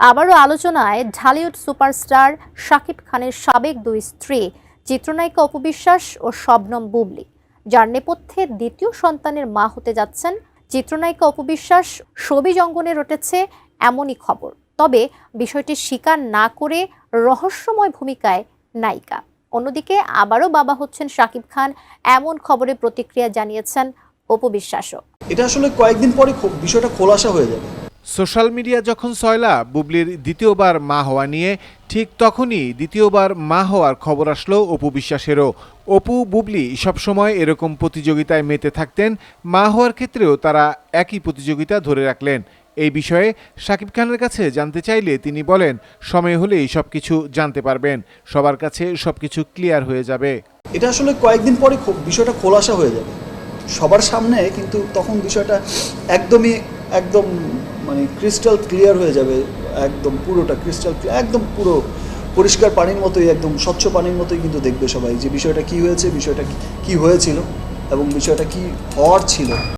আবারও আলোচনায় ঢালিউড সুপারস্টার শাকিব খানের সাবেক দুই স্ত্রী চিত্রনায়িকা অপু বিশ্বাস ও শবনম বুবলী, যার নেপথ্যে দ্বিতীয় সন্তানের মা হতে যাচ্ছেন চিত্রনায়িকা অপু বিশ্বাস। শোবিজ অঙ্গনে রটেছে এমনই খবর, তবে বিষয়টি স্বীকার না করে রহস্যময় ভূমিকায় নায়িকা। অন্যদিকে আবারও বাবা হচ্ছেন শাকিব খান, এমন খবরে প্রতিক্রিয়া জানিয়েছেন অপু বিশ্বাসও। এটা আসলে কয়েকদিন পরে বিষয়টা খোলাসা হয়ে যাবে। সোশ্যাল মিডিয়া যখন সয়লা বুবলির দ্বিতীয়বার মা হওয়া নিয়ে, ঠিক তখনই দ্বিতীয়বার মা হওয়ার খবর আসলো অপু বিশ্বাসেরও। অপু বুবলি সবসময় এরকম প্রতিযোগিতায় মেতে থাকতেন, মা হওয়ার ক্ষেত্রেও তারা একই প্রতিযোগিতা ধরে রাখলেন। এই বিষয়ে শাকিব খানের কাছে জানতে চাইলে তিনি বলেন, সময় হলেই সবকিছু জানতে পারবেন, সবার কাছে সবকিছু ক্লিয়ার হয়ে যাবে। এটা আসলে কয়েকদিন পরে বিষয়টা খোলাসা হয়ে যাবে সবার সামনে, কিন্তু তখন বিষয়টা একদম মানে ক্রিস্টাল ক্লিয়ার হয়ে যাবে, একদম পুরোটা ক্রিস্টাল একদম পুরো পরিষ্কার পানির মতোই, একদম স্বচ্ছ পানির মতোই কিন্তু দেখবে সবাই যে বিষয়টা কি হয়েছে, বিষয়টা কি হয়েছিল এবং বিষয়টা কি হওয়ার ছিল।